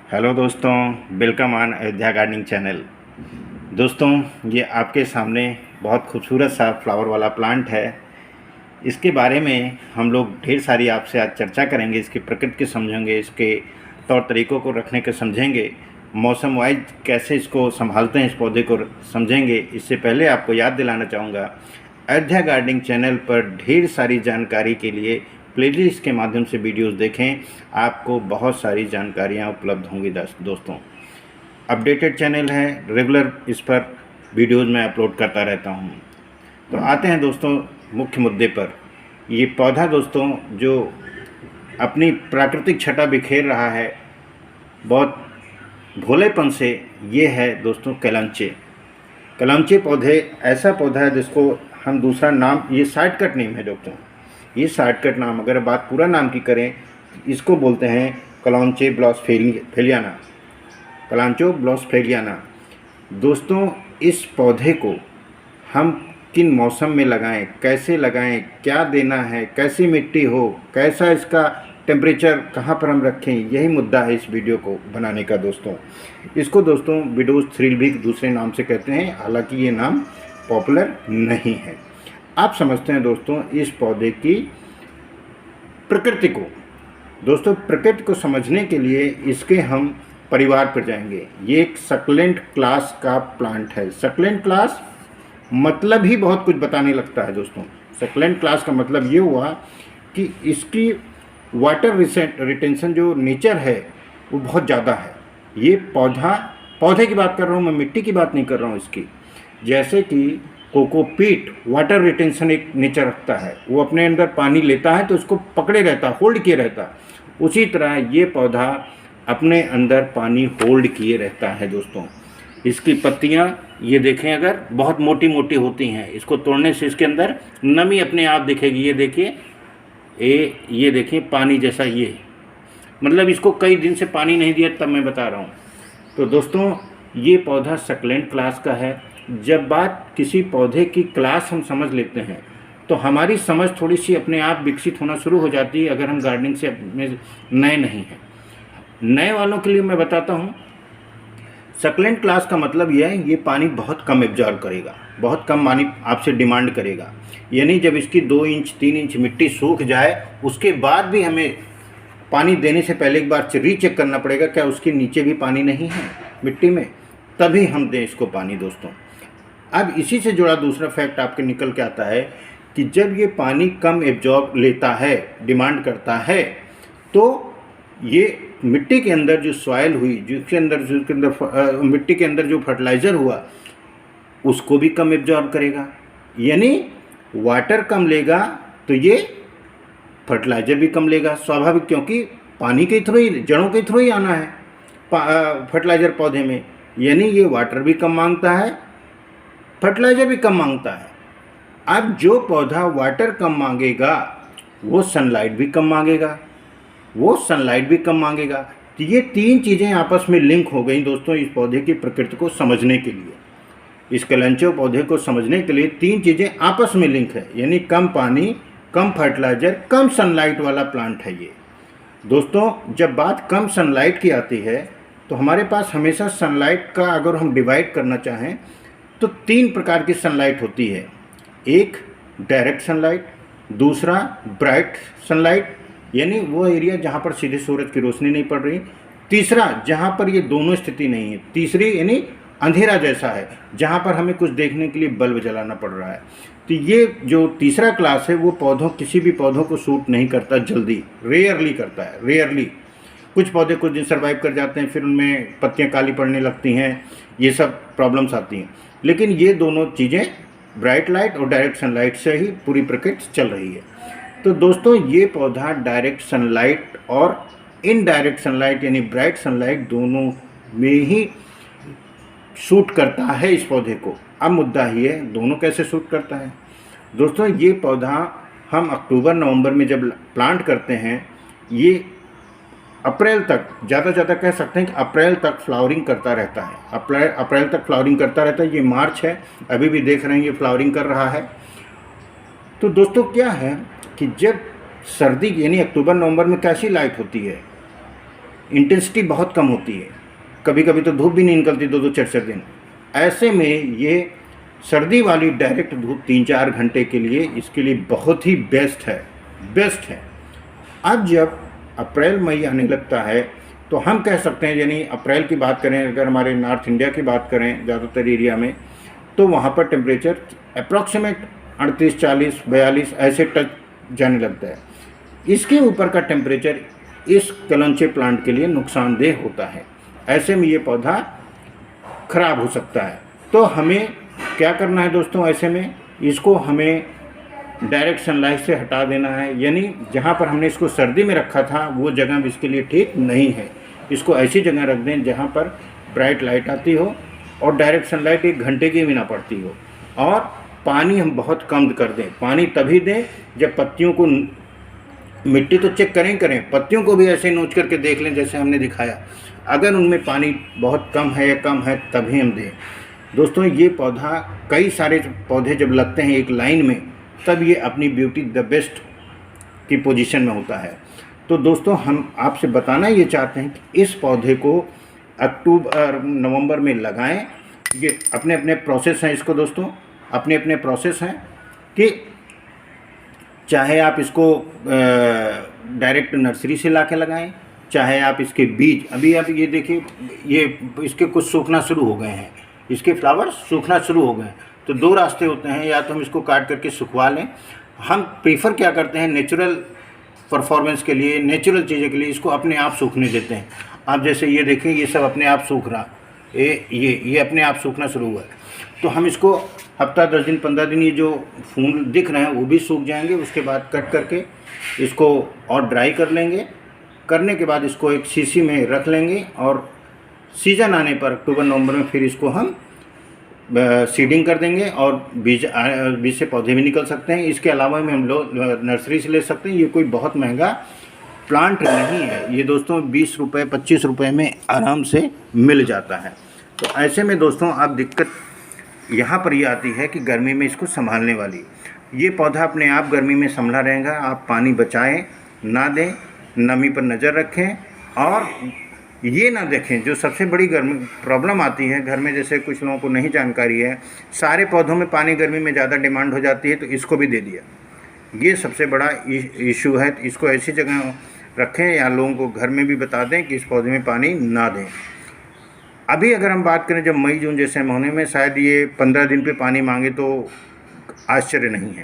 Hello दोस्तों, welcome on Ayodhya gardening channel. दोस्तों, ये आपके सामने बहुत खूबसूरत सा फ्लावर वाला प्लांट है। इसके बारे में हम लोग ढेर सारी आपसे आज चर्चा करेंगे। इसकी प्रकृति के समझेंगे, इसके तौर तरीक़ों को रखने के समझेंगे, मौसम वाइज कैसे इसको संभालते हैं, इस पौधे को समझेंगे। इससे पहले आपको याद दिलाना चाहूँगा, अयोध्या गार्डनिंग चैनल पर ढेर सारी जानकारी के लिए प्लेलिस्ट के माध्यम से वीडियोस देखें। आपको बहुत सारी जानकारियाँ उपलब्ध होंगी दोस्तों। अपडेटेड चैनल है, रेगुलर इस पर वीडियोस मैं अपलोड करता रहता हूँ। तो आते हैं दोस्तों मुख्य मुद्दे पर। ये पौधा दोस्तों जो अपनी प्राकृतिक छटा बिखेर रहा है बहुत भोलेपन से, ये है दोस्तों कलंचे। कलंचे पौधे ऐसा पौधा है जिसको हम दूसरा नाम, ये शॉर्टकट नेम है दोस्तों, ये शॉर्टकट नाम, अगर बात पूरा नाम की करें इसको बोलते हैं कलांचे ब्लॉसफेलियाना, कलांचो ब्लॉसफेलियाना। दोस्तों, इस पौधे को हम किन मौसम में लगाएं, कैसे लगाएं, क्या देना है, कैसी मिट्टी हो, कैसा इसका टेम्परेचर, कहाँ पर हम रखें, यही मुद्दा है इस वीडियो को बनाने का दोस्तों। इसको दोस्तों विडोज थ्रिल भी दूसरे नाम से कहते हैं, हालांकि ये नाम पॉपुलर नहीं है। आप समझते हैं दोस्तों इस पौधे की प्रकृति को। दोस्तों, प्रकृति को समझने के लिए इसके हम परिवार पर जाएंगे। ये एक सक्लेंट क्लास का प्लांट है। सक्लेंट क्लास मतलब ही बहुत कुछ बताने लगता है दोस्तों। सक्लेंट क्लास का मतलब ये हुआ कि इसकी वाटर रिटेंशन जो नेचर है वो बहुत ज़्यादा है। ये पौधे की बात कर रहा हूँ मैं, मिट्टी की बात नहीं कर रहा हूँ इसकी। जैसे कि कोकोपीट वाटर रिटेंशन एक नेचर रखता है, वो अपने अंदर पानी लेता है तो उसको पकड़े रहता, होल्ड किए रहता। उसी तरह ये पौधा अपने अंदर पानी होल्ड किए रहता है दोस्तों। इसकी पत्तियां ये देखें, अगर बहुत मोटी मोटी होती हैं, इसको तोड़ने से इसके अंदर नमी अपने आप दिखेगी। ये देखिए, ये देखिए पानी जैसा, ये मतलब इसको कई दिन से पानी नहीं दिया तब मैं बता रहा हूँ। तो दोस्तों, ये पौधा सक्लेंट क्लास का है। जब बात किसी पौधे की क्लास हम समझ लेते हैं तो हमारी समझ थोड़ी सी अपने आप विकसित होना शुरू हो जाती है, अगर हम गार्डनिंग से नए नहीं हैं। नए वालों के लिए मैं बताता हूँ, सक्लेंट क्लास का मतलब यह है ये पानी बहुत कम एब्जॉर्ब करेगा, बहुत कम पानी आपसे डिमांड करेगा। यानी जब इसकी 2 इंच 3 इंच मिट्टी सूख जाए उसके बाद भी हमें पानी देने से पहले एक बार रीचेक करना पड़ेगा क्या उसके नीचे भी पानी नहीं है मिट्टी में, तभी हम दें इसको पानी दोस्तों। अब इसी से जुड़ा दूसरा फैक्ट आपके निकल के आता है कि जब ये पानी कम एब्जॉर्ब लेता है, डिमांड करता है, तो ये मिट्टी के अंदर जो सॉइल हुई, जिसके अंदर मिट्टी के अंदर जो फर्टिलाइज़र हुआ उसको भी कम एब्जॉर्ब करेगा। यानी वाटर कम लेगा तो ये फर्टिलाइज़र भी कम लेगा, स्वाभाविक, क्योंकि पानी के थ्रू ही, जड़ों के थ्रू ही आना है फर्टिलाइज़र पौधे में। यानी ये वाटर भी कम मांगता है, फर्टिलाइज़र भी कम मांगता है। अब जो पौधा वाटर कम मांगेगा वो सनलाइट भी कम मांगेगा, तो ये 3 चीज़ें आपस में लिंक हो गई दोस्तों इस पौधे की प्रकृति को समझने के लिए। इस कलंचो पौधे को समझने के लिए 3 चीज़ें आपस में लिंक है, यानी कम पानी, कम फर्टिलाइज़र, कम सनलाइट वाला प्लांट है ये दोस्तों। जब बात कम सनलाइट की आती है तो हमारे पास हमेशा सनलाइट का अगर हम डिवाइड करना चाहें तो 3 प्रकार की सनलाइट होती है। एक डायरेक्ट सनलाइट, दूसरा ब्राइट सनलाइट, यानी वो एरिया जहाँ पर सीधे सूरज की रोशनी नहीं पड़ रही, तीसरा जहाँ पर ये दोनों स्थिति नहीं है, तीसरी यानी अंधेरा जैसा है, जहाँ पर हमें कुछ देखने के लिए बल्ब जलाना पड़ रहा है। तो ये जो तीसरा क्लास है वो किसी भी पौधों को सूट नहीं करता, जल्दी, रेयरली करता है, रेयरली। कुछ पौधे कुछ दिन सर्वाइव कर जाते हैं, फिर उनमें पत्तियाँ काली पड़ने लगती हैं, ये सब प्रॉब्लम्स आती हैं। लेकिन ये दोनों चीज़ें ब्राइट लाइट और डायरेक्ट सनलाइट से ही पूरी प्रकृति चल रही है। तो दोस्तों, ये पौधा डायरेक्ट सनलाइट और इनडायरेक्ट सनलाइट यानी ब्राइट सनलाइट दोनों में ही शूट करता है इस पौधे को। अब मुद्दा ही है दोनों कैसे शूट करता है दोस्तों। ये पौधा हम अक्टूबर नवंबर में जब प्लांट करते हैं, ये अप्रैल तक, ज़्यादा कह सकते हैं कि अप्रैल तक फ्लावरिंग करता रहता है। अप्रैल तक फ्लावरिंग करता रहता है। ये मार्च है, अभी भी देख रहे हैं ये फ्लावरिंग कर रहा है। तो दोस्तों क्या है कि जब सर्दी यानी अक्टूबर नवंबर में कैसी लाइट होती है, इंटेंसिटी बहुत कम होती है, कभी कभी तो धूप भी नहीं निकलती 2-2 4-4 दिन। ऐसे में ये सर्दी वाली डायरेक्ट धूप 3-4 घंटे के लिए इसके लिए बहुत ही बेस्ट है। अब जब अप्रैल मई आने लगता है तो हम कह सकते हैं, यानी अप्रैल की बात करें अगर हमारे नॉर्थ इंडिया की बात करें ज़्यादातर एरिया में, तो वहाँ पर टेम्परेचर अप्रॉक्सीमेट 38, 40, 42 ऐसे टच जाने लगता है। इसके ऊपर का टेम्परेचर इस कलंचे प्लांट के लिए नुकसानदेह होता है। ऐसे में ये पौधा खराब हो सकता है। तो हमें क्या करना है दोस्तों, ऐसे में इसको हमें डायरेक्ट सनलाइट से हटा देना है, यानी जहाँ पर हमने इसको सर्दी में रखा था वो जगह भी इसके लिए ठीक नहीं है। इसको ऐसी जगह रख दें जहाँ पर ब्राइट लाइट आती हो और डायरेक्ट सनलाइट 1 घंटे की भी ना पड़ती हो। और पानी हम बहुत कम कर दें। पानी तभी दें जब पत्तियों को, मिट्टी तो चेक करें, पत्तियों को भी ऐसे नोच करके देख लें जैसे हमने दिखाया। अगर उनमें पानी बहुत कम है तभी हम दें। दोस्तों ये पौधा, कई सारे पौधे जब लगते हैं एक लाइन में तब ये अपनी ब्यूटी द बेस्ट की पोजीशन में होता है। तो दोस्तों हम आपसे बताना ये चाहते हैं कि इस पौधे को अक्टूबर नवंबर में लगाएं। ये अपने अपने प्रोसेस हैं, इसको दोस्तों अपने अपने प्रोसेस हैं कि चाहे आप इसको डायरेक्ट नर्सरी से ला के लगाएँ, चाहे आप इसके बीज, अभी आप ये देखिए ये इसके कुछ सूखना शुरू हो गए हैं, इसके फ्लावर्स सूखना शुरू हो गए हैं। तो 2 रास्ते होते हैं, या तो हम इसको काट करके सुखवा लें। हम प्रीफर क्या करते हैं, नेचुरल परफॉर्मेंस के लिए, नेचुरल चीज़ों के लिए इसको अपने आप सूखने देते हैं। आप जैसे ये देखें ये सब अपने आप सूख रहा, ये अपने आप सूखना शुरू हुआ है। तो हम इसको हफ्ता 10 दिन 15 दिन ये जो फूल दिख रहे हैं वो भी सूख जाएंगे। उसके बाद कट करके इसको और ड्राई कर लेंगे। करने के बाद इसको एक शीशी में रख लेंगे और सीजन आने पर अक्टूबर नवंबर में फिर इसको हम सीडिंग कर देंगे और बीज से पौधे भी निकल सकते हैं। इसके अलावा में हम लोग नर्सरी से ले सकते हैं। ये कोई बहुत महंगा प्लांट नहीं है, ये दोस्तों 20 रुपये 25 रुपये में आराम से मिल जाता है। तो ऐसे में दोस्तों अब दिक्कत यहाँ पर ये आती है कि गर्मी में इसको संभालने वाली, ये पौधा अपने आप गर्मी में संभला रहेगा। आप पानी बचाएं ना दें, नमी पर नज़र रखें और ये ना देखें, जो सबसे बड़ी गर्मी प्रॉब्लम आती है घर में, जैसे कुछ लोगों को नहीं जानकारी है, सारे पौधों में पानी गर्मी में ज़्यादा डिमांड हो जाती है तो इसको भी दे दिया। ये सबसे बड़ा इशू है। इसको ऐसी जगह रखें या लोगों को घर में भी बता दें कि इस पौधे में पानी ना दें। अभी अगर हम बात करें जब मई जून जैसे महीने में शायद ये 15 दिन पे पानी मांगे तो आश्चर्य नहीं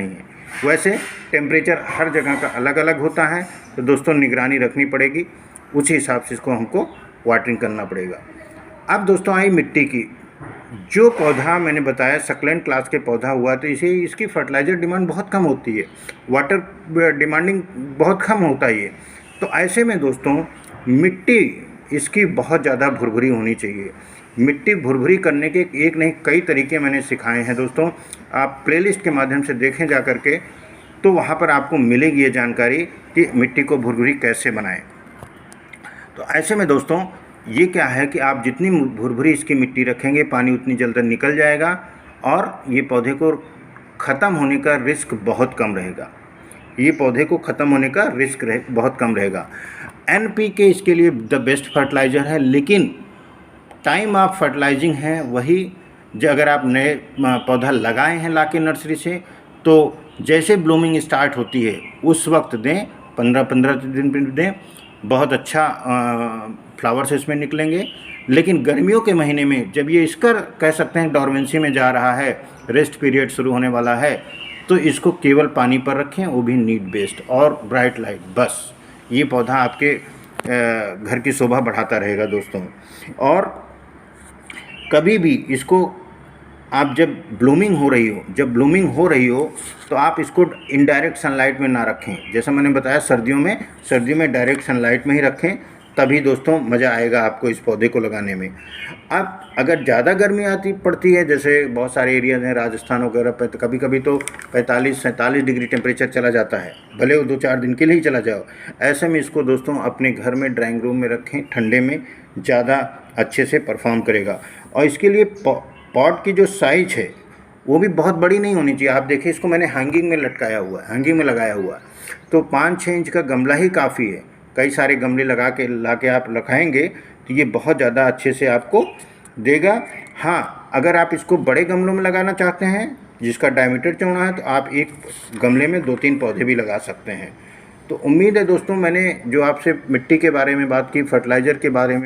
है। वैसे टेम्परेचर हर जगह का अलग अलग होता है, तो दोस्तों निगरानी रखनी पड़ेगी, उसी हिसाब से इसको हमको वाटरिंग करना पड़ेगा। अब दोस्तों आई मिट्टी की, जो पौधा मैंने बताया सक्लेंट क्लास के पौधा हुआ तो इसकी फर्टिलाइज़र डिमांड बहुत कम होती है, वाटर डिमांडिंग बहुत कम होता है ये। तो ऐसे में दोस्तों मिट्टी इसकी बहुत ज़्यादा भुरभुरी होनी चाहिए। मिट्टी भुरभुरी करने के एक नहीं कई तरीके मैंने सिखाए हैं दोस्तों, आप प्लेलिस्ट के माध्यम से देखें जा कर के, तो वहाँ पर आपको मिलेगी ये जानकारी कि मिट्टी को भुरभुरी कैसे बनाएं। तो ऐसे में दोस्तों ये क्या है कि आप जितनी भुरभुरी इसकी मिट्टी रखेंगे पानी उतनी जल्दी निकल जाएगा और ये पौधे को ख़त्म होने का रिस्क बहुत कम रहेगा। बहुत कम रहेगा। NPK इसके लिए द बेस्ट फर्टिलाइज़र है, लेकिन टाइम ऑफ फर्टिलाइजिंग है वही जो अगर आप नए पौधा लगाए हैं लाके नर्सरी से, तो जैसे ब्लूमिंग स्टार्ट होती है उस वक्त दें, 15-15 दिन पर दें, बहुत अच्छा फ्लावर्स इसमें निकलेंगे। लेकिन गर्मियों के महीने में जब ये इसका कह सकते हैं डॉर्मेंसी में जा रहा है, रेस्ट पीरियड शुरू होने वाला है, तो इसको केवल पानी पर रखें, वो भी नीड बेस्ड और ब्राइट लाइट, बस ये पौधा आपके घर की शोभा बढ़ाता रहेगा दोस्तों। और कभी भी इसको आप जब ब्लूमिंग हो रही हो तो आप इसको इनडायरेक्ट सनलाइट में ना रखें। जैसा मैंने बताया सर्दियों में डायरेक्ट सनलाइट में ही रखें, तभी दोस्तों मज़ा आएगा आपको इस पौधे को लगाने में। अब अगर ज़्यादा गर्मी पड़ती है, जैसे बहुत सारे एरियाज़ हैं राजस्थान वगैरह पर, तो कभी कभी तो 45-47 डिग्री टेम्परेचर चला जाता है, भले वो 2-4 दिन के लिए ही चला जाओ। ऐसे में इसको दोस्तों अपने घर में ड्राइंग रूम में रखें, ठंडे में ज़्यादा अच्छे से परफॉर्म करेगा। और इसके लिए पॉट की जो साइज है वो भी बहुत बड़ी नहीं होनी चाहिए। आप देखिए इसको मैंने हैंगिंग में लगाया हुआ है, तो 5-6 इंच का गमला ही काफ़ी है। कई सारे गमले ला के आप लगाएंगे तो ये बहुत ज़्यादा अच्छे से आपको देगा। हाँ, अगर आप इसको बड़े गमलों में लगाना चाहते हैं जिसका डायमीटर चौड़ा है तो आप एक गमले में 2-3 पौधे भी लगा सकते हैं। तो उम्मीद है दोस्तों, मैंने जो आपसे मिट्टी के बारे में बात की, फर्टिलाइज़र के बारे में